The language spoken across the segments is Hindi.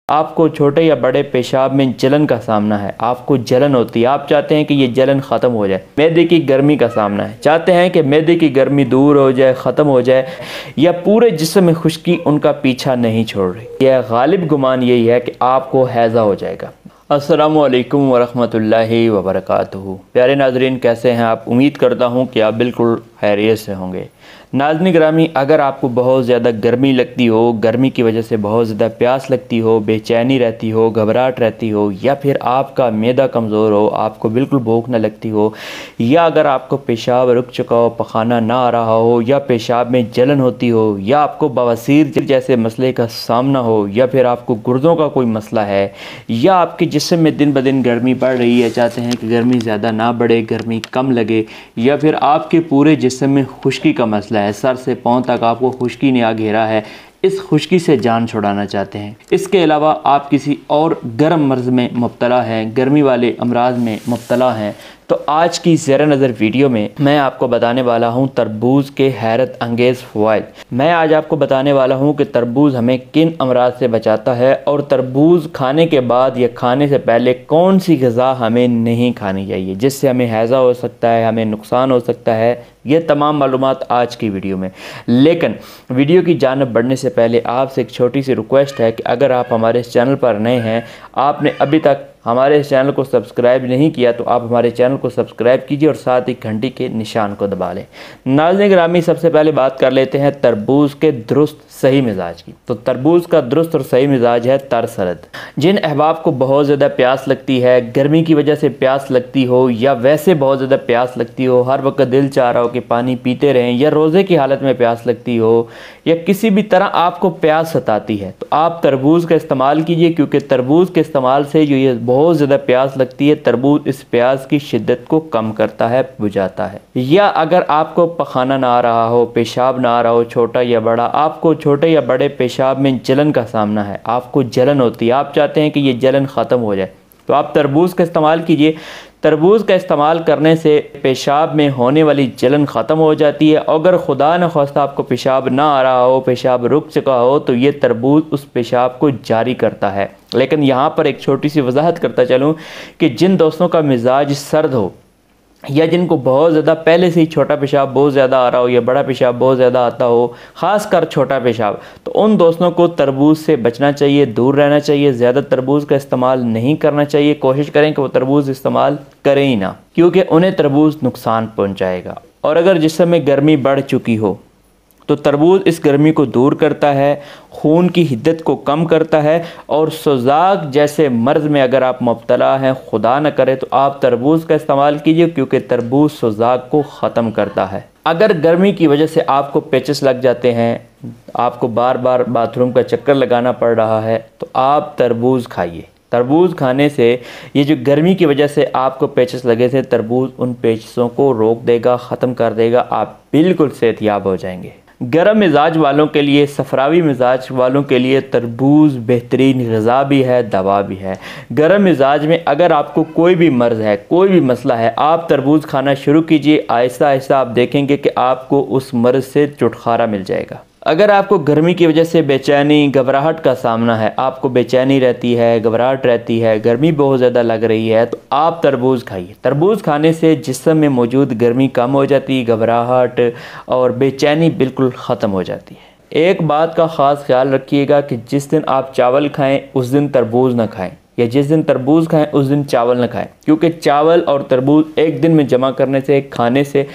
आपको छोटे या बड़े पेशाब में जलन का सामना है, आपको जलन होती है, आप चाहते हैं कि ये जलन ख़त्म हो जाए। मैदे की गर्मी का सामना है, चाहते हैं कि मैदे की गर्मी दूर हो जाए, ख़त्म हो जाए, या पूरे जिस्म में खुश्की उनका पीछा नहीं छोड़ रही। यह गालिब गुमान यही है कि आपको हैज़ा हो जाएगा। अस्सलामु अलैकुम वरहमतुल्लाहि वबरकातुहू। प्यारे नाज़रीन, कैसे हैं आप? उम्मीद करता हूँ कि आप बिल्कुल खैरियत से होंगे। नाज़रीन गिरामी, अगर आपको बहुत ज़्यादा गर्मी लगती हो, गर्मी की वजह से बहुत ज़्यादा प्यास लगती हो, बेचैनी रहती हो, घबराहट रहती हो, या फिर आपका मैदा कमज़ोर हो, आपको बिल्कुल भूख न लगती हो, या अगर आपको पेशाब रुक चुका हो, पखाना ना आ रहा हो, या पेशाब में जलन होती हो, या आपको बवासीर जैसे मसले का सामना हो, या फिर आपको गुर्दों का कोई मसला है, या आपके जिस्म में दिन ब दिन गर्मी बढ़ रही है, चाहते हैं कि गर्मी ज़्यादा ना बढ़े, गर्मी कम लगे, या फिर आपके पूरे जिस्म में खुश्की का मसला है, सर से पाँव तक आपको खुश्की ने आ घेरा है, इस खुश्की से जान छुड़ाना चाहते हैं। इसके अलावा आप किसी और गर्म मर्ज़ में मुब्तला हैं, गर्मी वाले अमराज में मुब्तला हैं, तो आज की ज़ेर नज़र वीडियो में मैं आपको बताने वाला हूं तरबूज के हैरत अंगेज़ फ़वाइद। मैं आज आपको बताने वाला हूं कि तरबूज हमें किन अमराज से बचाता है, और तरबूज खाने के बाद या खाने से पहले कौन सी ग़िज़ा हमें नहीं खानी चाहिए जिससे हमें हैज़ा हो सकता है, हमें नुकसान हो सकता है। ये तमाम मालूमात आज की वीडियो में। लेकिन वीडियो की जानिब बढ़ने से पहले आपसे एक छोटी सी रिक्वेस्ट है कि अगर आप हमारे इस चैनल पर नए हैं, आपने अभी तक हमारे इस चैनल को सब्सक्राइब नहीं किया, तो आप हमारे चैनल को सब्सक्राइब कीजिए और साथ ही घंटी के निशान को दबा लें। नाज़रीन गिरामी, सबसे पहले बात कर लेते हैं तरबूज के दुरुस्त सही मिजाज की। तो तरबूज का दुरुस्त और सही मिजाज है तरसरद। जिन अहबाब को बहुत ज़्यादा प्यास लगती है, गर्मी की वजह से प्यास लगती हो, या वैसे बहुत ज़्यादा प्यास लगती हो, हर वक्त दिल चाह रहा हो कि पानी पीते रहें, या रोज़े की हालत में प्यास लगती हो, या किसी भी तरह आपको प्यास सताती है, तो आप तरबूज का इस्तेमाल कीजिए, क्योंकि तरबूज के इस्तेमाल से जो ये बहुत ज़्यादा प्यास लगती है, तरबूज इस प्यास की शिद्दत को कम करता है, बुझाता है। या अगर आपको पखाना ना आ रहा हो, पेशाब ना आ रहा हो, छोटा या बड़ा, आपको छोटे या बड़े पेशाब में जलन का सामना है, आपको जलन होती है, आप चाहते हैं कि ये जलन ख़त्म हो जाए, तो आप तरबूज का इस्तेमाल कीजिए। तरबूज का इस्तेमाल करने से पेशाब में होने वाली जलन ख़त्म हो जाती है। अगर खुदा न ख्वास्ता आपको पेशाब ना आ रहा हो, पेशाब रुक चुका हो, तो ये तरबूज उस पेशाब को जारी करता है। लेकिन यहाँ पर एक छोटी सी वजाहत करता चलूँ कि जिन दोस्तों का मिजाज सर्द हो, या जिनको बहुत ज़्यादा पहले से ही छोटा पेशाब बहुत ज़्यादा आ रहा हो, या बड़ा पेशाब बहुत ज़्यादा आता हो, ख़ास कर छोटा पेशाब, तो उन दोस्तों को तरबूज से बचना चाहिए, दूर रहना चाहिए, ज़्यादा तरबूज का इस्तेमाल नहीं करना चाहिए। कोशिश करें कि वो तरबूज इस्तेमाल करें ही ना, क्योंकि उन्हें तरबूज नुकसान पहुँचाएगा। और अगर जिस्म में गर्मी बढ़ चुकी हो, तो तरबूज इस गर्मी को दूर करता है, खून की हिद्दत को कम करता है, और सोजाक जैसे मर्ज़ में अगर आप मुब्तला हैं, खुदा न करे, तो आप तरबूज का इस्तेमाल कीजिए, क्योंकि तरबूज सोजाक को ख़त्म करता है। अगर गर्मी की वजह से आपको पेचेस लग जाते हैं, आपको बार बार बाथरूम का चक्कर लगाना पड़ रहा है, तो आप तरबूज खाइए। तरबूज खाने से ये जो गर्मी की वजह से आपको पेचेस लगे थे, तरबूज उन पेचेसों को रोक देगा, ख़त्म कर देगा, आप बिल्कुल सेहतयाब हो जाएंगे। गर्म मिजाज वालों के लिए, सफरावी मिजाज वालों के लिए तरबूज बेहतरीन ग़िज़ा भी है, दवा भी है। गर्म मिजाज में अगर आपको कोई भी मर्ज़ है, कोई भी मसला है, आप तरबूज खाना शुरू कीजिए। आहिस्ता आहिस्ता आप देखेंगे कि आपको उस मर्ज़ से छुटकारा मिल जाएगा। अगर आपको गर्मी की वजह से बेचैनी, घबराहट का सामना है, आपको बेचैनी रहती है, घबराहट रहती है, गर्मी बहुत ज़्यादा लग रही है, तो आप तरबूज खाइए। तरबूज खाने से जिस्म में मौजूद गर्मी कम हो जाती है, घबराहट और बेचैनी बिल्कुल ख़त्म हो जाती है। एक बात का ख़ास ख्याल रखिएगा कि जिस दिन आप चावल खाएँ उस दिन तरबूज ना खाएँ, या जिस दिन तरबूज खाएं उस दिन चावल न खाएं, क्योंकि चावल और तरबूज एक दिन में जमा करने से, खाने से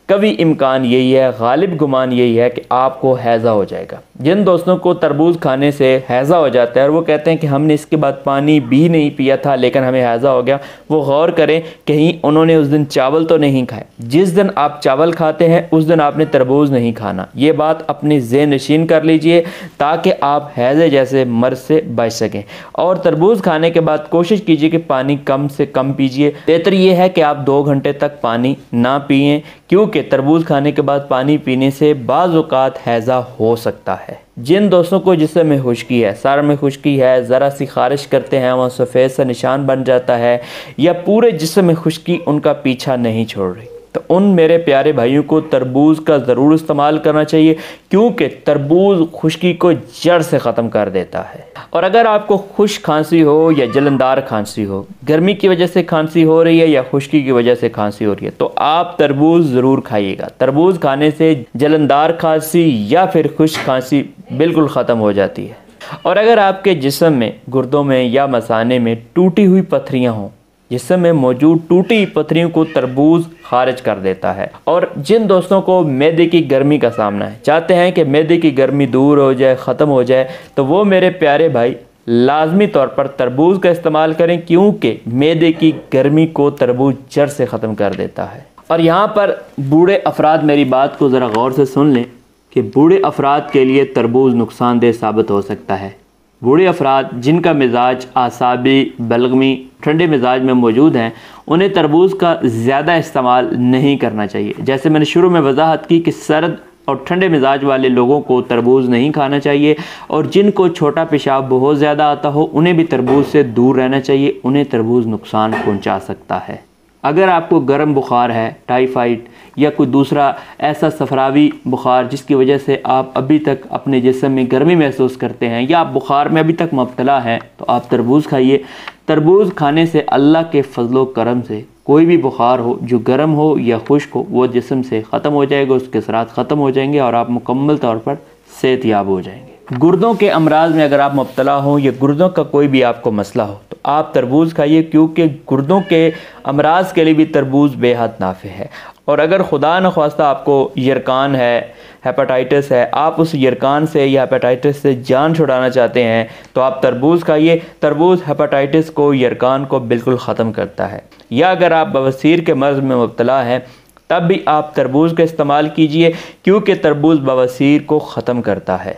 कभी इम्कान यही है, गालिब गुमान यही है कि आपको हैज़ा हो जाएगा। जिन दोस्तों को तरबूज खाने से हैज़ा हो जाता है और वो कहते हैं कि हमने इसके बाद पानी भी नहीं पिया था लेकिन हमें हैज़ा हो गया, वो गौर करें कहीं उन्होंने उस दिन चावल तो नहीं खाए। जिस दिन आप चावल खाते हैं उस दिन आपने तरबूज नहीं खाना। ये बात अपनी ज़हन नशीन कर लीजिए ताकि आप हैज़े जैसे मर्ज़ से बच सकें। और तरबूज खाने के बाद कोशिश कीजिए कि पानी कम से कम पीजिए। बेहतर ये है कि आप 2 घंटे तक पानी ना पिएं, क्योंकि तरबूज खाने के बाद पानी पीने से बाज़ औक़ात हैज़ा हो सकता है। जिन दोस्तों को जिस्म में खुश्की है, सर में खुश्की है, ज़रा सी खारिश करते हैं, वहाँ सफ़ेद सा निशान बन जाता है, या पूरे जिस्म में खुश्की उनका पीछा नहीं छोड़ रही, तो उन मेरे प्यारे भाइयों को तरबूज का ज़रूर इस्तेमाल करना चाहिए, क्योंकि तरबूज खुश्की को जड़ से ख़त्म कर देता है। और अगर आपको खुश्क खांसी हो या जलनदार खांसी हो, गर्मी की वजह से खांसी हो रही है या खुश्की की वजह से खांसी हो रही है, तो आप तरबूज ज़रूर खाइएगा। तरबूज खाने से जलनदार खांसी या फिर खुश्क खांसी बिल्कुल ख़त्म हो जाती है। और अगर आपके जिस्म में, गुर्दों में या मसाने में टूटी हुई पथरियाँ हों, जिस्म में मौजूद टूटी पथरियों को तरबूज खारिज कर देता है। और जिन दोस्तों को मैदे की गर्मी का सामना है, चाहते हैं कि मैदे की गर्मी दूर हो जाए, ख़त्म हो जाए, तो वो मेरे प्यारे भाई लाजमी तौर पर तरबूज का इस्तेमाल करें, क्योंकि मैदे की गर्मी को तरबूज जड़ से ख़त्म कर देता है। और यहाँ पर बूढ़े अफराद मेरी बात को ज़रा गौर से सुन लें कि बूढ़े अफराद के लिए तरबूज नुकसानदेह साबित हो सकता है। बूढ़े अफराद जिनका मिजाज आसाबी, बलगमी, ठंडे मिजाज में मौजूद हैं, उन्हें तरबूज का ज़्यादा इस्तेमाल नहीं करना चाहिए। जैसे मैंने शुरू में वजाहत की कि सर्द और ठंडे मिजाज वाले लोगों को तरबूज नहीं खाना चाहिए, और जिनको छोटा पेशाब बहुत ज़्यादा आता हो उन्हें भी तरबूज से दूर रहना चाहिए। उन्हें तरबूज नुकसान पहुँचा सकता है। अगर आपको गर्म बुखार है, टाइफाइड या कोई दूसरा ऐसा सफरावी बुखार जिसकी वजह से आप अभी तक अपने जिस्म में गर्मी महसूस करते हैं, या आप बुखार में अभी तक मुब्तला हैं, तो आप तरबूज खाइए। तरबूज खाने से अल्लाह के फजलो करम से कोई भी बुखार हो, जो गर्म हो या खुश्क हो, वो जिस्म से ख़त्म हो जाएगा, उसके असरात ख़त्म हो जाएंगे और आप मुकम्मल तौर पर सेहतयाब हो जाएंगे। गुर्दों के अमराज में अगर आप मुब्तला हो या गुर्दों का कोई भी आपको मसला हो, तो आप तरबूज खाइए, क्योंकि गुर्दों के अमराज के लिए भी तरबूज बेहद नाफे है। और अगर खुदा न ख्वास्ता आपको यरकान है, हेपेटाइटिस है, आप उस यरकान से या हेपेटाइटिस से जान छुड़ाना चाहते हैं, तो आप तरबूज खाइए। तरबूज हेपेटाइटिस को, यरकान को बिल्कुल ख़त्म करता है। या अगर आप बवासीर के मर्ज़ में मुब्तला हैं, तब भी आप तरबूज का इस्तेमाल कीजिए, क्योंकि तरबूज बवासीर को ख़त्म करता है।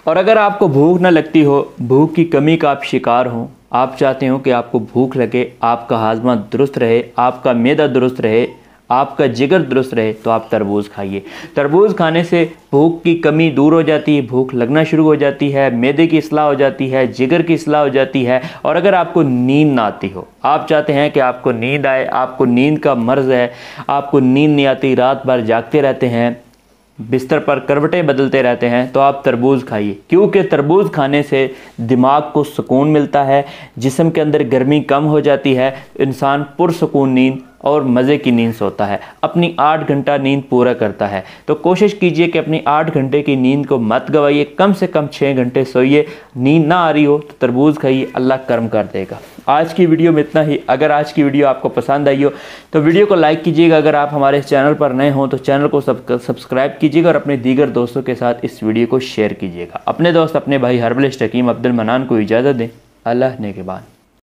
और अगर आपको भूख न लगती हो, भूख की कमी का आप शिकार हो, आप चाहते हो कि आपको भूख लगे, आपका हाजमा दुरुस्त रहे, आपका मैदा दुरुस्त रहे, आपका जिगर दुरुस्त रहे, तो आप तरबूज खाइए। तरबूज खाने से भूख की कमी दूर हो जाती है, भूख लगना शुरू हो जाती है, मैदे की इस्लाह हो जाती है, जिगर की इस्लाह हो जाती है। और अगर आपको नींद ना आती हो, आप चाहते हैं कि आपको नींद आए, आपको नींद का मर्ज़ है, आपको नींद नहीं आती, रात भर जागते रहते हैं, बिस्तर पर करवटें बदलते रहते हैं, तो आप तरबूज खाइए, क्योंकि तरबूज खाने से दिमाग को सुकून मिलता है, जिस्म के अंदर गर्मी कम हो जाती है, इंसान पुरसुकून नींद और मज़े की नींद सोता है, अपनी 8 घंटा नींद पूरा करता है। तो कोशिश कीजिए कि अपनी 8 घंटे की नींद को मत गवाइए, कम से कम 6 घंटे सोइए। नींद ना आ रही हो तो तरबूज खाइए, अल्लाह कर्म कर देगा। आज की वीडियो में इतना ही। अगर आज की वीडियो आपको पसंद आई हो तो वीडियो को लाइक कीजिएगा। अगर आप हमारे चैनल पर नए हों तो चैनल को सब्सक्राइब कीजिएगा और अपने दीगर दोस्तों के साथ इस वीडियो को शेयर कीजिएगा। अपने दोस्त, अपने भाई हर्बलिस्ट हकीम अब्दुल मनान को इजाज़त दें। अल्लाह ने के बाद।